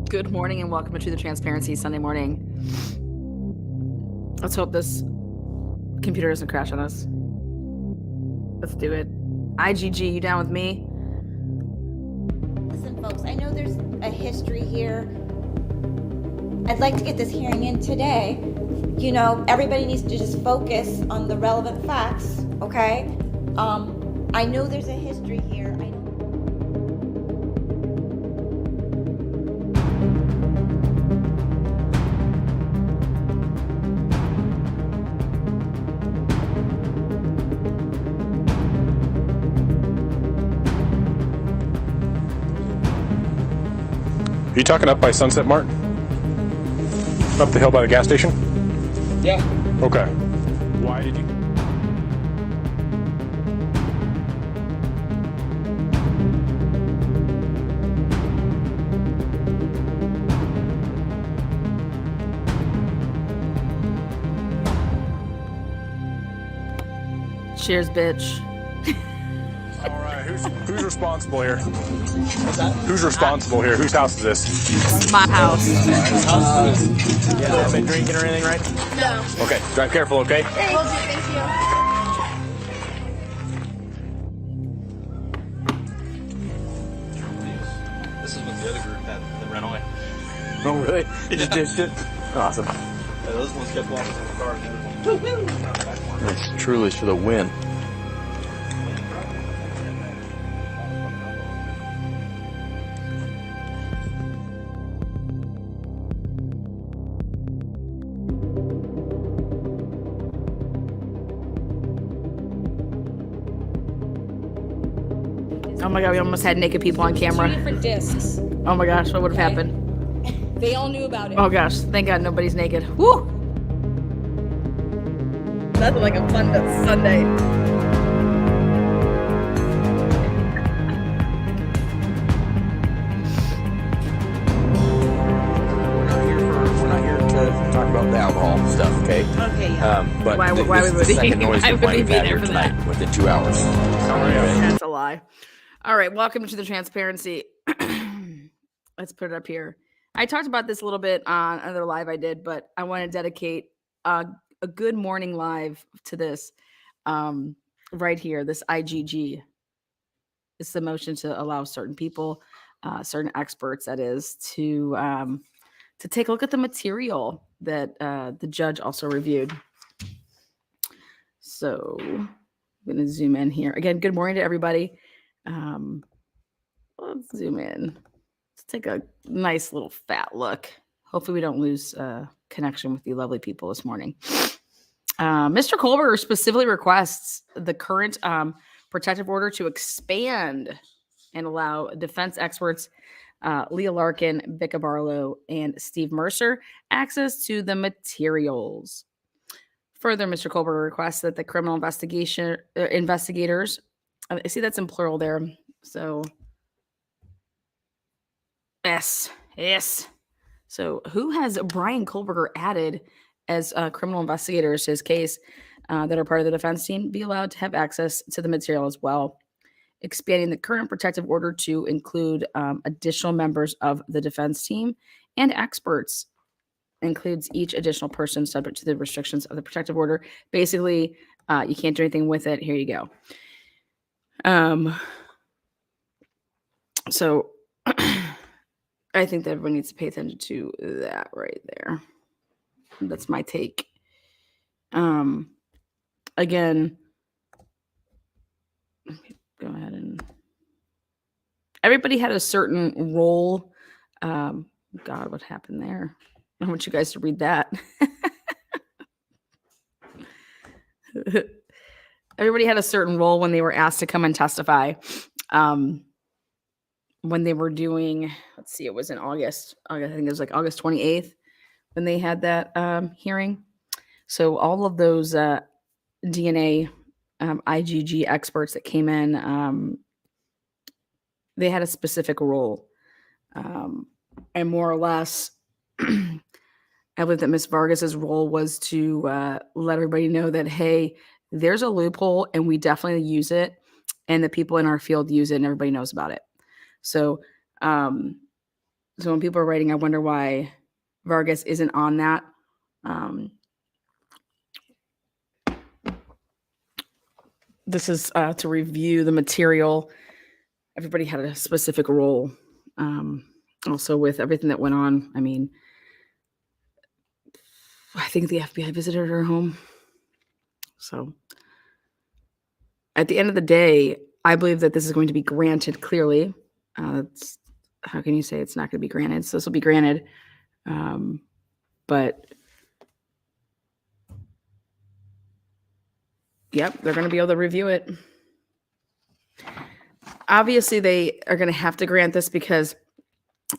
Good morning and welcome to the Transparency Sunday morning. Let's hope this computer doesn't crash on us. Let's do it. IGG, you down with me? Listen, folks, I know there's a history here. I'd like to get this hearing in today. You know, everybody needs to just focus on the relevant facts, okay? I know there's a history here. Are you talking up by Sunset Mart? Up the hill by the gas station? Yeah. Okay. Why did you? Cheers, bitch. All right. Who's responsible here? What's that? Who's responsible here? Whose house is this? It's my house. Yeah. Haven't been drinking or anything, right? No. Okay. Drive careful, okay? Will do, thank you. This is what the other group had that ran away. Oh, really? You just ditched it? Awesome. Yeah, those ones kept walking in the car. And the other one. It's truly for the win. Oh my god, we almost had naked people on camera. 2 different discs. Oh my gosh, what would have Okay. happened? They all knew about it. Oh gosh, thank god nobody's naked. Woo! Nothing like a fun Sunday. We're not here to talk about the alcohol stuff, okay? Okay, yeah. But Why this would is we the be- second noise why would we complaint we've be had there here for that? tonight within 2 hours. That's a lie. All right, welcome to the Transparency. Let's put it up here. I talked about this a little bit on another live I did, but I want to dedicate a good morning live to this right here, this IGG. It's the motion to allow certain people, certain experts, that is, to take a look at the material that the judge also reviewed. So I'm going to zoom in here. Again, good morning to everybody. Let's zoom in. Let's take a nice little fat look. Hopefully we don't lose connection with you lovely people this morning. Mr. Kohberger specifically requests the current protective order to expand and allow defense experts Leah Larkin, Becca Barlow, and Steve Mercer access to the materials. Further, Mr. Kohberger requests that the criminal investigators, I see that's in plural there, so yes. So who has Bryan Kohberger added as criminal investigators to his case that are part of the defense team be allowed to have access to the material as well, expanding the current protective order to include additional members of the defense team and experts. Includes each additional person subject to the restrictions of the protective order. Basically, you can't do anything with it. Here you go. So I think that everyone needs to pay attention to that right there. That's my take. Again, let me go ahead and everybody had a certain role. God, what happened there? I want you guys to read that. Everybody had a certain role when they were asked to come and testify. When they were doing, let's see, it was in August. I think it was like August 28th when they had that hearing. So all of those DNA IGG experts that came in, they had a specific role. And more or less, I believe that Ms. Vargas's role was to let everybody know that, hey, there's a loophole and we definitely use it. And the people in our field use it and everybody knows about it. So So when people are writing, I wonder why Vargas isn't on that. Um, this is to review the material. Everybody had a specific role. Also, with everything that went on, I mean, I think the FBI visited her home. So at the end of the day, I believe that this is going to be granted clearly. How can you say it's not going to be granted? So this will be granted. But yep, they're going to be able to review it. Obviously, they are going to have to grant this because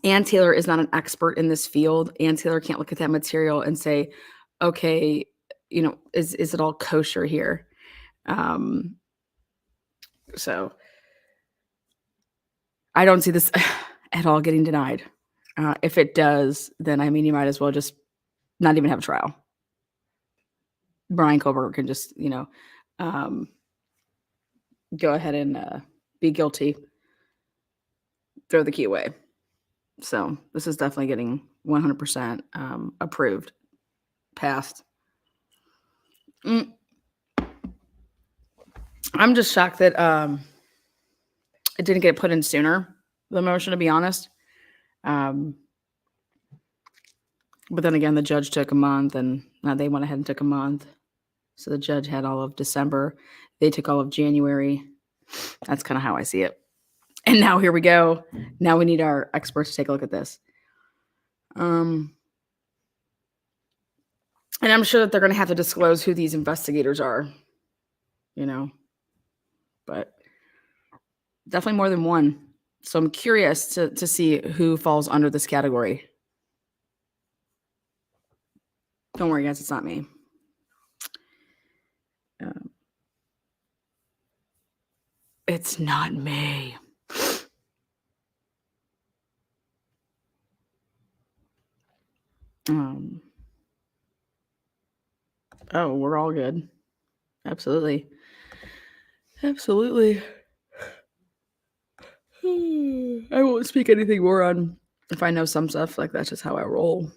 Ann Taylor is not an expert in this field. Ann Taylor can't look at that material and say, okay, is it all kosher here? So I don't see this at all getting denied. If it does, then I mean, you might as well just not even have a trial. Bryan Kohberger can just, go ahead and be guilty, throw the key away. So this is definitely getting 100% approved, passed. I'm just shocked that it didn't get put in sooner, the motion, to be honest. But then again, the judge took a month, and they went ahead and took a month. So the judge had all of December. They took all of January. That's kind of how I see it. And now here we go. Now we need our experts to take a look at this. And I'm sure that they're going to have to disclose who these investigators are, but definitely more than one. So I'm curious to see who falls under this category. Don't worry, guys, it's not me. It's not me. Oh, we're all good. Absolutely. Absolutely. I won't speak anything more on if I know some stuff. Like, that's just how I roll.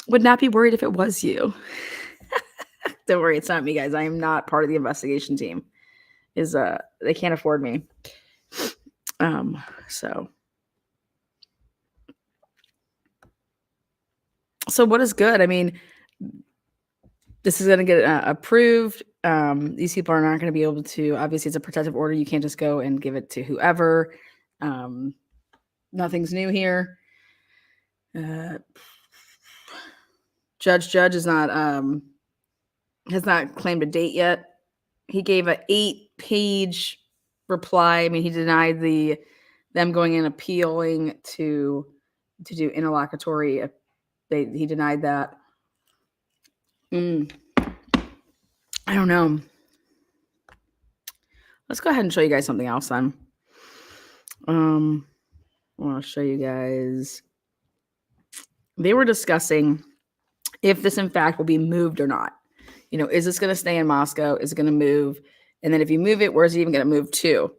Would not be worried if it was you. Don't worry, it's not me, guys. I am not part of the investigation team. They can't afford me. So what is good? I mean, this is going to get approved. These people are not going to be able to, obviously it's a protective order. You can't just go and give it to whoever. Nothing's new here. Judge is not, has not claimed a date yet. He gave an 8-page reply. I mean, he denied them going and appealing to do interlocutory. He denied that. I don't know. Let's go ahead and show you guys something else then. I want to show you guys. They were discussing if this in fact will be moved or not. Is this going to stay in Moscow? Is it going to move? And then if you move it, where's it even going to move to?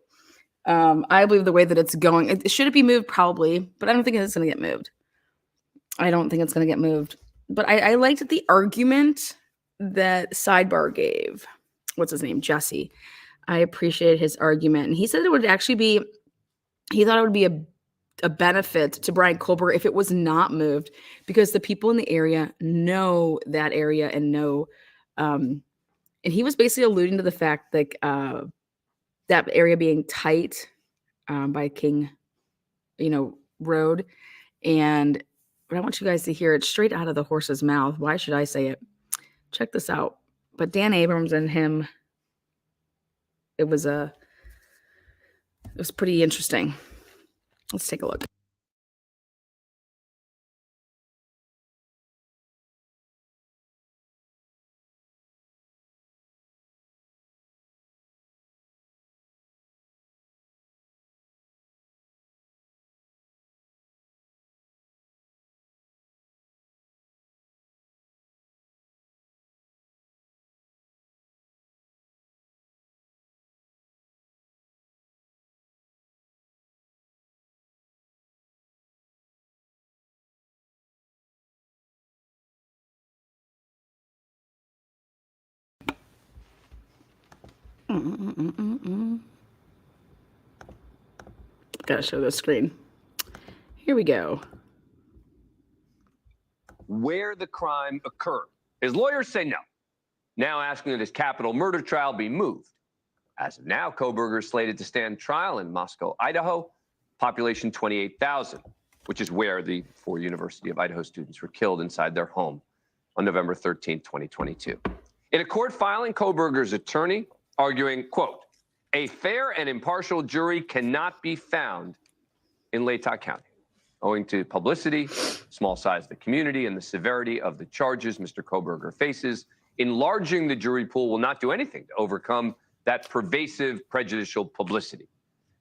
I believe the way that it's going, should it be moved? Probably, but I don't think it's going to get moved. I don't think it's going to get moved. But I liked the argument that Sidebar gave. What's his name? Jesse. I appreciated his argument. And he said it would actually be, he thought it would be a benefit to Bryan Kohberger if it was not moved, because the people in the area know that area and know, and he was basically alluding to the fact that that area being tight by King, Road. And I want you guys to hear it straight out of the horse's mouth. Why should I say it? Check this out. But Dan Abrams and him, it was pretty interesting. Let's take a look. Gotta show the screen. Here we go. Where the crime occurred. His lawyers say no, now asking that his capital murder trial be moved. As of now, Kohberger is slated to stand trial in Moscow, Idaho, population 28,000, which is where the 4 University of Idaho students were killed inside their home on November 13, 2022. In a court filing, Kohberger's attorney arguing, quote, a fair and impartial jury cannot be found in Latah County, owing to publicity, small size of the community, and the severity of the charges Mr. Kohberger faces. Enlarging the jury pool will not do anything to overcome that pervasive prejudicial publicity.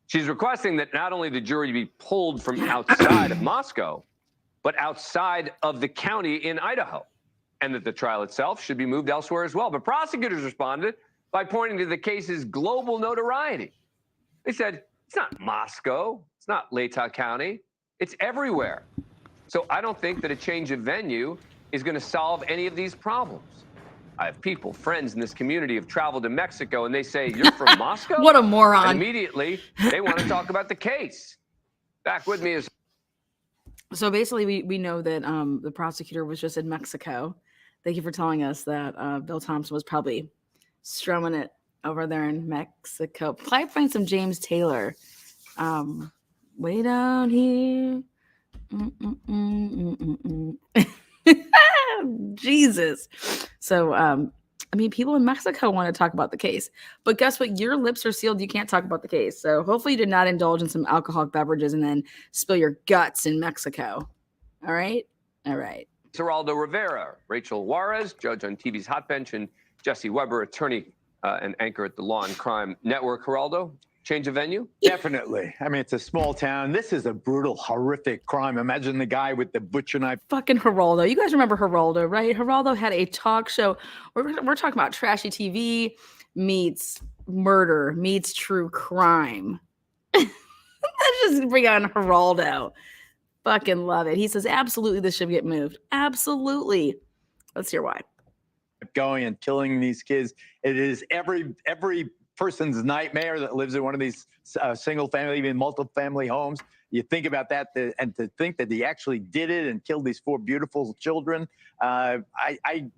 She's requesting that not only the jury be pulled from outside of Moscow, but outside of the county in Idaho, and that the trial itself should be moved elsewhere as well. But prosecutors responded by pointing to the case's global notoriety. They said, it's not Moscow, it's not Latah County, it's everywhere. So I don't think that a change of venue is going to solve any of these problems. I have people, friends in this community have traveled to Mexico, and they say, you're from Moscow? What a moron. And immediately, they want to talk about the case. Back with me is... So basically, we know that the prosecutor was just in Mexico. Thank you for telling us that Bill Thompson was probably strumming it over there in Mexico. Probably find some James Taylor. Way down here. Jesus. So, I mean, people in Mexico want to talk about the case. But guess what? Your lips are sealed. You can't talk about the case. So hopefully you did not indulge in some alcoholic beverages and then spill your guts in Mexico. All right? All right. Geraldo Rivera, Rachel Juarez, judge on TV's Hot Bench, and Jesse Weber, attorney and anchor at the Law and Crime Network. Geraldo, change of venue? Definitely. I mean, it's a small town. This is a brutal, horrific crime. Imagine the guy with the butcher knife. Fucking Geraldo. You guys remember Geraldo, right? Geraldo had a talk show. We're talking about trashy TV meets murder meets true crime. Let's just bring on Geraldo. Fucking love it. He says, absolutely, this should get moved. Absolutely. Let's hear why. Going and killing these kids. It is every person's nightmare that lives in one of these single family, even multi-family homes. You think about that, and to think that he actually did it and killed these 4 beautiful children. I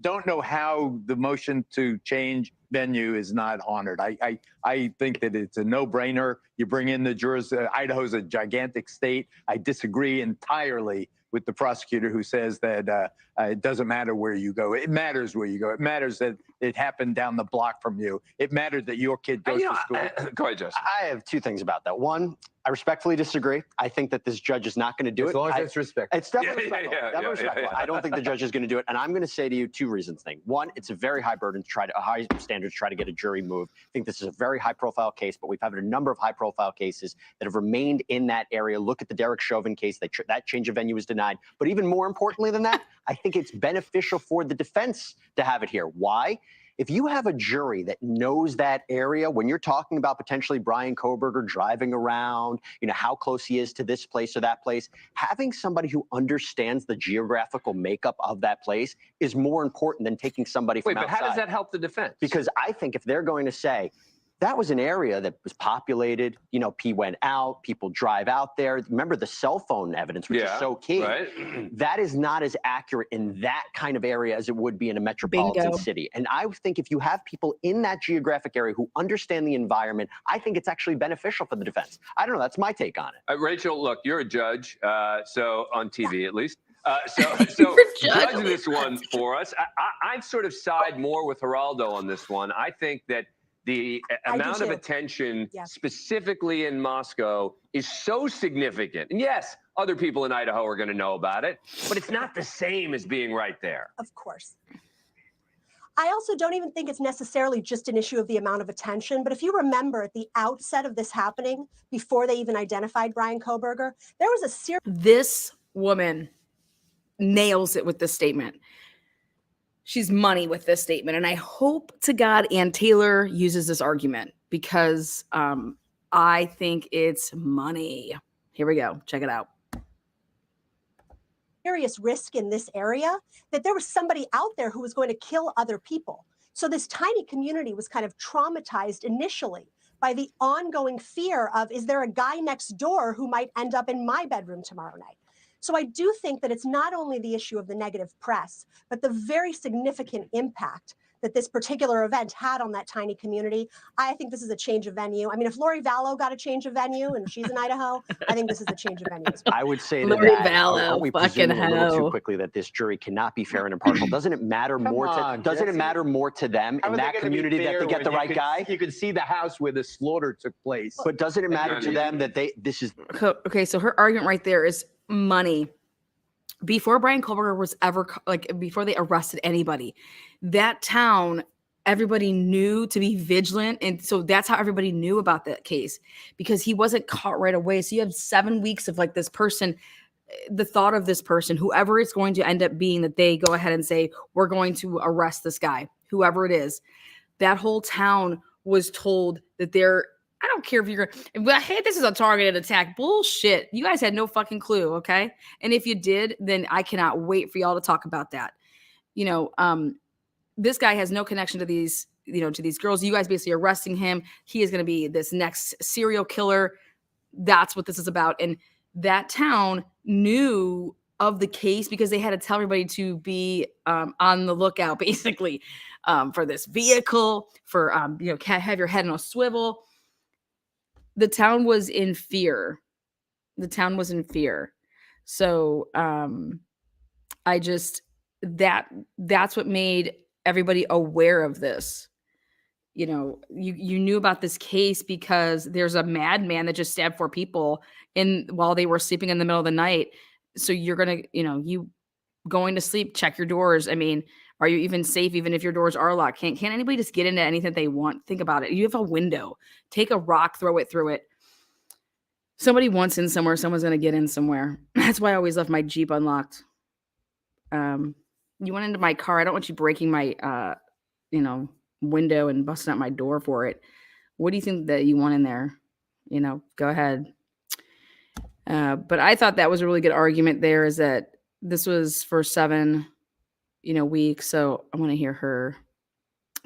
don't know how the motion to change venue is not honored. I think that it's a no-brainer. You bring in the jurors. Idaho's a gigantic state. I disagree entirely with the prosecutor who says that it doesn't matter where you go. It matters where you go. It matters that it happened down the block from you. It mattered that your kid goes to school. Go ahead, Jess. I have 2 things about that. One, I respectfully disagree. I think that this judge is not going to do it. As long as it's respectful. It's definitely respectful. Definitely respectful. I don't think the judge is going to do it. And I'm going to say to you 2 reasons. One, it's a very high burden to a high standard to try to get a jury moved. I think this is a very high profile case, but we've had a number of high profile cases that have remained in that area. Look at the Derek Chauvin case. That change of venue was denied. But even more importantly than that, I think it's beneficial for the defense to have it here. Why? If you have a jury that knows that area, when you're talking about potentially Bryan Kohberger driving around, how close he is to this place or that place, having somebody who understands the geographical makeup of that place is more important than taking somebody from outside. Wait, but how does that help the defense? Because I think if they're going to say, that was an area that was populated, P went out, people drive out there. Remember the cell phone evidence, which is so key. Right. That is not as accurate in that kind of area as it would be in a metropolitan city. And I think if you have people in that geographic area who understand the environment, I think it's actually beneficial for the defense. I don't know. That's my take on it. Rachel, look, you're a judge, so on TV at least. So judge this one for us. I'd sort of side more with Geraldo on this one. I think that the amount of attention specifically in Moscow is so significant. And yes, other people in Idaho are going to know about it, but it's not the same as being right there. Of course. I also don't even think it's necessarily just an issue of the amount of attention, but if you remember at the outset of this happening, before they even identified Bryan Kohberger, there was a series. This woman nails it with this statement. She's money with this statement. And I hope to God Ann Taylor uses this argument because I think it's money. Here we go. Check it out. Serious risk in this area that there was somebody out there who was going to kill other people. So this tiny community was kind of traumatized initially by the ongoing fear of, is there a guy next door who might end up in my bedroom tomorrow night? So I do think that it's not only the issue of the negative press, but the very significant impact that this particular event had on that tiny community. I think this is a change of venue. I mean, if Lori Vallow got a change of venue and she's in Idaho, I think this is a change of venue as well. I would say to Lori that, Vallow, aren't we fucking presuming a little too hoe. quickly that this jury cannot be fair and impartial? Doesn't it matter Come more to on, doesn't it Jesse. matter more to them How in are they that gonna be community that fair they get when the you right could- guy? You can see the house where the slaughter took place. But doesn't it matter to them that this is Okay, so her argument right there is money. Before Bryan Kohberger was ever before they arrested anybody, that town, everybody knew to be vigilant, and so that's how everybody knew about that case, because he wasn't caught right away. So you have 7 weeks of like this person, the thought of this person, whoever it's going to end up being, that they go ahead and say, we're going to arrest this guy, whoever it is. That whole town was told that I don't care if you're going, hey, this is a targeted attack. Bullshit. You guys had no fucking clue, okay? And if you did, then I cannot wait for y'all to talk about that. This guy has no connection to these, to these girls. You guys basically arresting him. He is going to be this next serial killer. That's what this is about. And that town knew of the case because they had to tell everybody to be on the lookout, basically, for this vehicle, for, have your head on a swivel. The town was in fear. So that's what made everybody aware of this. You knew about this case because there's a madman that just stabbed 4 people while they were sleeping in the middle of the night. So you're going to, you going to sleep, check your doors. I mean, are you even safe even if your doors are locked? Can't anybody just get into anything they want? Think about it. You have a window. Take a rock, throw it through it. Somebody wants in somewhere. Someone's going to get in somewhere. That's why I always left my Jeep unlocked. You went into my car. I don't want you breaking my, window and busting out my door for it. What do you think that you want in there? Go ahead. But I thought that was a really good argument there, is that this was for 7, weeks. So I want to hear her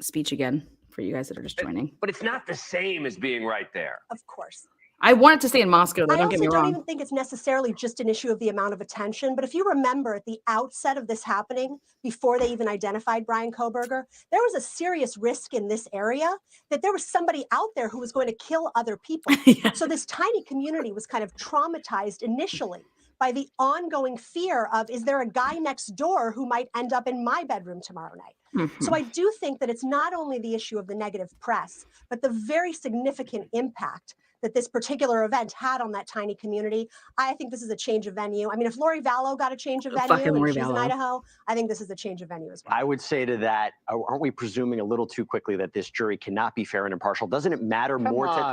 speech again for you guys that are just joining. But it's not the same as being right there. Of course. I wanted to stay in Moscow, though. I Don't get also me don't wrong. even think it's necessarily just an issue of the amount of attention. But if you remember at the outset of this happening, before they even identified Bryan Kohberger, there was a serious risk in this area that there was somebody out there who was going to kill other people. Yeah. So this tiny community was kind of traumatized initially by the ongoing fear of, is there a guy next door who might end up in my bedroom tomorrow night? Mm-hmm. So I do think that it's not only the issue of the negative press, but the very significant impact that this particular event had on that tiny community. I think this is a change of venue. I mean, if Lori Vallow got a change of Fucking venue and Lori she's in Vallow. Idaho, I think this is a change of venue as well. I would say to that, aren't we presuming a little too quickly that this jury cannot be fair and impartial? Doesn't it matter more to them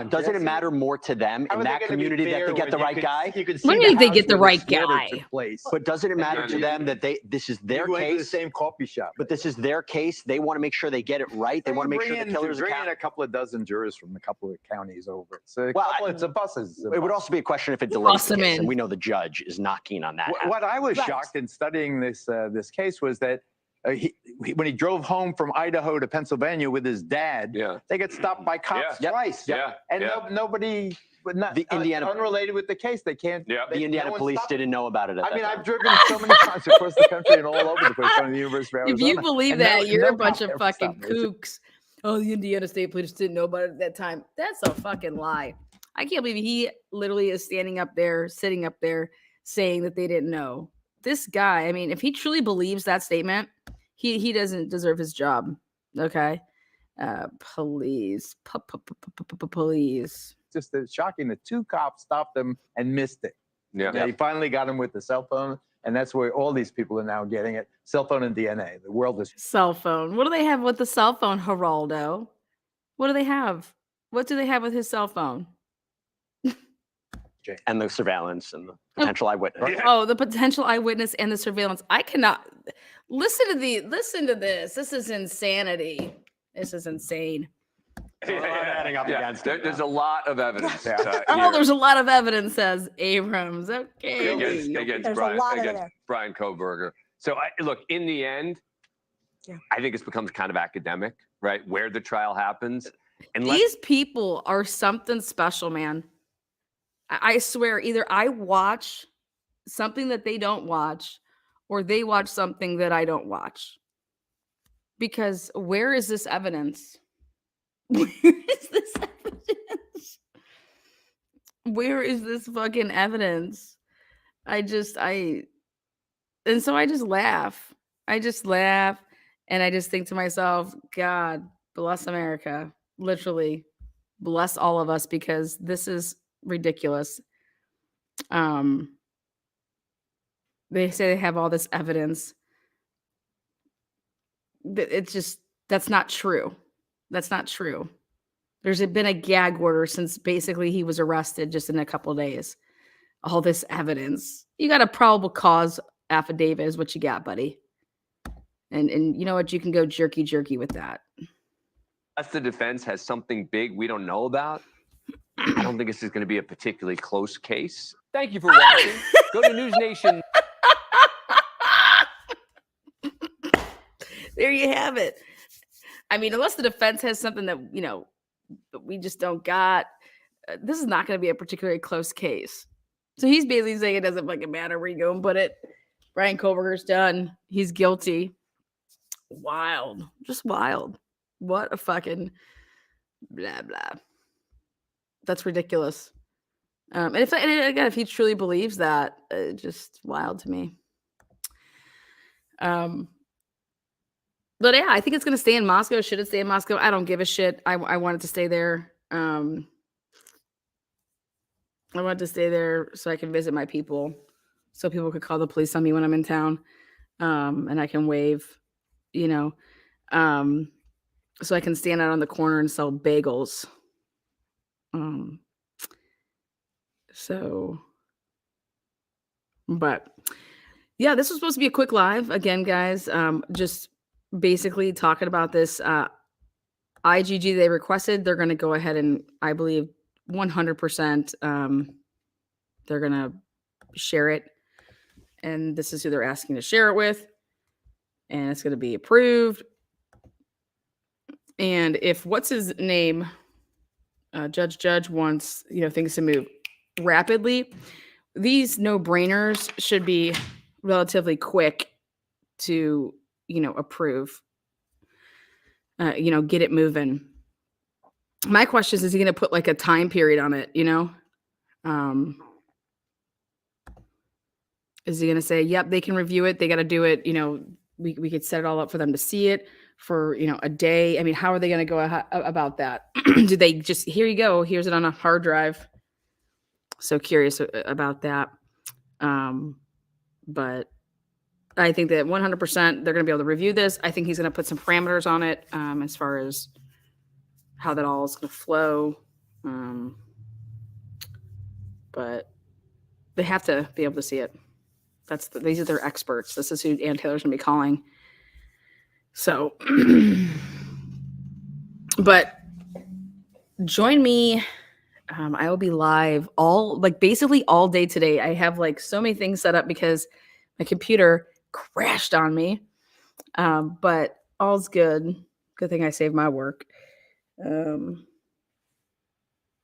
How in are they that gonna be community that fair they get when the you right could- guy? You could see What do the you mean they house get the where right slaughter guy? took place. But doesn't it matter to them that this is their You went to the case? same coffee shop. But this is their case. They want to make sure they get it right. They want to make sure the killer's bring in accountable. a couple of dozen jurors from a couple of counties over. So Well, it's a buses. It would also be a question if it delays Toss the them case, in. and we know the judge is not keen on that. What I was Right. shocked in studying this case was that when he drove home from Idaho to Pennsylvania with his dad, they get stopped by cops Yeah. twice. Yeah. And Yeah. nobody, but not The Indiana- unrelated with the case, they can't. Yeah. The Indiana no one police stopped didn't know about it at I that mean, time. I've driven so many times across the country and all over the place, going to the University of If Arizona. you believe and that, you're no a bunch cop of ever fucking stopped me. kooks. Oh, the Indiana State Police didn't know about it at that time. That's a fucking lie. I can't believe he literally is sitting up there, saying that they didn't know. This guy, I mean, if he truly believes that statement, he doesn't deserve his job. Okay. Please. Please. Just shocking that 2 cops stopped him and missed it. Yeah. And he finally got him with the cell phone. And that's where all these people are now getting it. Cell phone and DNA. The world is. Cell phone. What do they have with the cell phone, Geraldo? What do they have? What do they have with his cell phone? And the surveillance and the potential eyewitness. Oh, the potential eyewitness and the surveillance. I cannot listen to this. This is insanity. This is insane. adding up against it, There's a lot of evidence. Oh, here there's a lot of evidence, says Abrams. Okay. against There's a lot of it there. Bryan Kohberger. So look, in the end, Yeah. I think it's becomes kind of academic, right? Where the trial happens. Unless These people are something special, man. I swear, either I watch something that they don't watch, or they watch something that I don't watch. Because where is this evidence? Where is this evidence? Where is this fucking evidence? And so I just laugh. I just laugh and I just think to myself, God bless America. Literally bless all of us, because this is ridiculous. They say they have all this evidence. It's just, that's not true. That's not true. There's been a gag order since basically he was arrested just in a couple of days. All this evidence. You got a probable cause affidavit is what you got, buddy. And you know what? You can go jerky with that. the defense has something big we don't know about, I don't think this is going to be a particularly close case. Thank you for watching. Go to News Nation. There you have it. I mean, unless the defense has something that, we just don't got, this is not going to be a particularly close case. So he's basically saying it doesn't fucking matter where you go and put it. Bryan Kohberger's done. He's guilty. Wild. Just wild. What a fucking blah, blah. That's ridiculous. And if he truly believes that, just wild to me. But yeah, I think it's going to stay in Moscow. Should it stay in Moscow? I don't give a shit. I want it to stay there. I want to stay there so I can visit my people, so people could call the police on me when I'm in town, and I can wave, so I can stand out on the corner and sell bagels. But yeah, this was supposed to be a quick live again, guys. Just basically talking about this IGG they requested. They're going to go ahead and, I believe, 100%, they're going to share it. And this is who they're asking to share it with. And it's going to be approved. And if what's his name, Judge wants, things to move rapidly, these no-brainers should be relatively quick to, approve, get it moving. My question is he going to put like a time period on it? Is he going to say, yep, they can review it, they got to do it, we could set it all up for them to see it for, a day? I mean, how are they going to go about that? Do they just, here you go, here's it on a hard drive? So curious about that. But I think that 100% they're going to be able to review this. I think he's going to put some parameters on it, as far as how that all is going to flow. But they have to be able to see it. These are their experts. This is who Ann Taylor's going to be calling. So, but join me. I will be live basically all day today. I have so many things set up because my computer crashed on me. But all's good. Good thing I saved my work.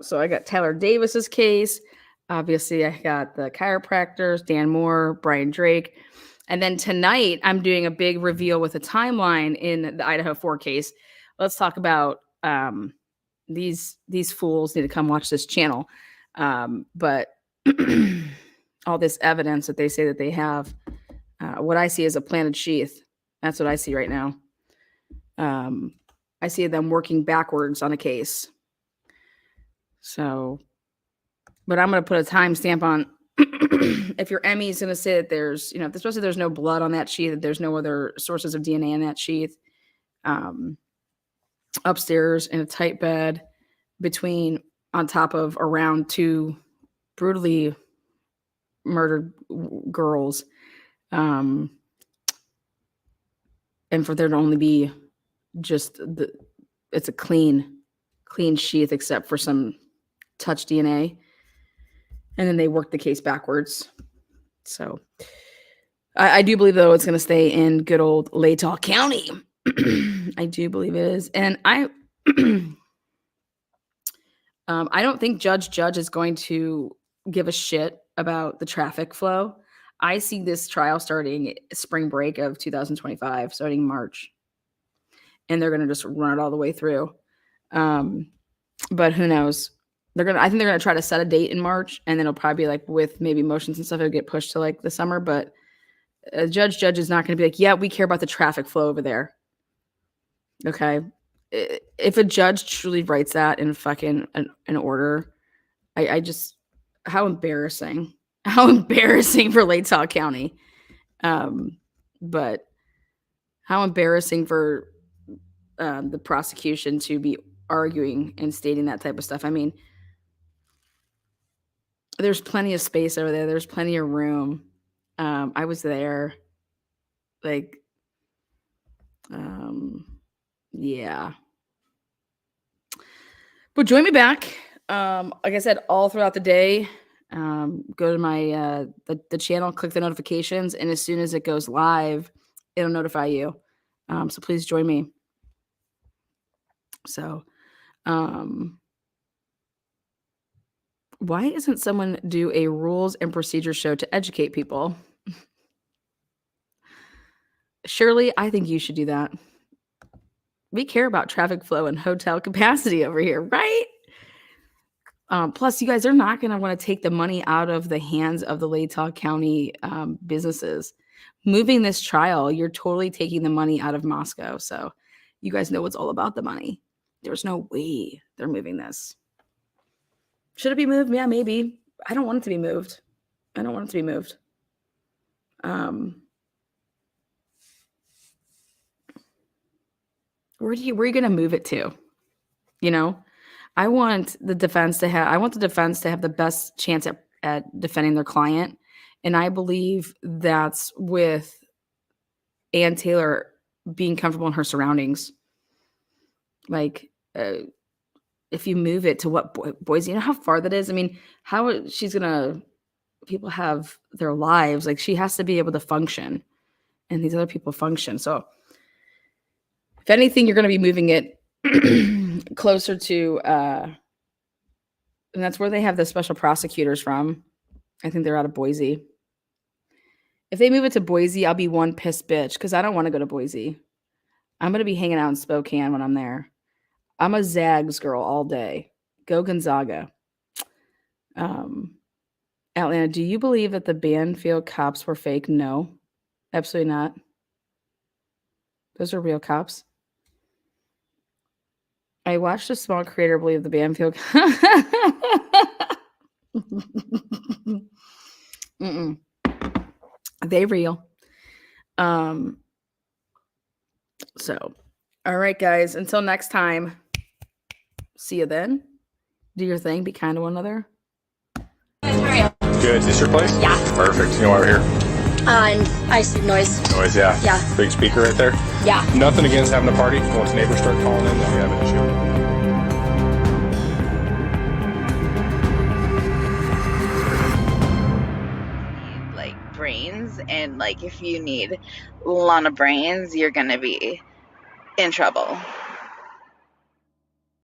So I got Tyler Davis's case. Obviously, I got the chiropractors, Dan Moore, Brian Drake. And then tonight, I'm doing a big reveal with a timeline in the Idaho4 case. Let's talk about these fools need to come watch this channel. But all this evidence that they say that they have, what I see is a planted sheath. That's what I see right now. I see them working backwards on a case. So, but I'm going to put a timestamp on if your Emmy is going to say that there's, especially there's no blood on that sheath, that there's no other sources of DNA in that sheath. Upstairs in a tight bed on top of around two brutally murdered girls. And for there to only be just it's a clean sheath except for some touch DNA. And then they work the case backwards. So I do believe, though, it's going to stay in good old Latah County. I do believe it is. And I don't think Judge is going to give a shit about the traffic flow. I see this trial starting spring break of 2025, starting March. And they're going to just run it all the way through. But who knows? I think they're going to try to set a date in March, and then it'll probably be like with maybe motions and stuff, it'll get pushed to like the summer. But Judge is not going to be like, yeah, we care about the traffic flow over there. Okay. If a judge truly writes that in fucking an order, I just, how embarrassing for Latah County. But how embarrassing for the prosecution to be arguing and stating that type of stuff. I mean, there's plenty of space over there. There's plenty of room. I was there. Like, yeah. But join me back. Like I said, all throughout the day, go to my the channel, click the notifications, and as soon as it goes live, it'll notify you. So please join me. So, why doesn't someone do a rules and procedure show to educate people? Shirley, I think you should do that. We care about traffic flow and hotel capacity over here, right? Plus, you guys are not going to want to take the money out of the hands of the Latah County businesses. Moving this trial, you're totally taking the money out of Moscow. So you guys know it's all about the money. There's no way they're moving this. Should it be moved? Yeah, maybe. I don't want it to be moved. Where are you going to move it to? You know, I want the defense to have the best chance at defending their client. And I believe that's with Ann Taylor being comfortable in her surroundings. Like, if you move it to Boise, you know how far that is? I mean, how she's going to, people have their lives. Like, she has to be able to function, and these other people function. So if anything, you're going to be moving it closer to, and that's where they have the special prosecutors from. I think they're out of Boise. If they move it to Boise, I'll be one pissed bitch because I don't want to go to Boise. I'm going to be hanging out in Spokane when I'm there. I'm a Zags girl all day. Go Gonzaga. Atlanta, do you believe that the Banfield cops were fake? No, absolutely not. Those are real cops. I watched a small creator believe the Banfield. They real. So, all right, guys. Until next time. See you then. Do your thing. Be kind to one another. Good. Is this your place? Yeah. Perfect. You know why we're here? I see noise. Noise, yeah. Yeah. Big speaker right there. Yeah. Nothing against having a party. Once neighbors start calling in, then we have an issue. Like brains, and like if you need a lot of brains, you're gonna be in trouble.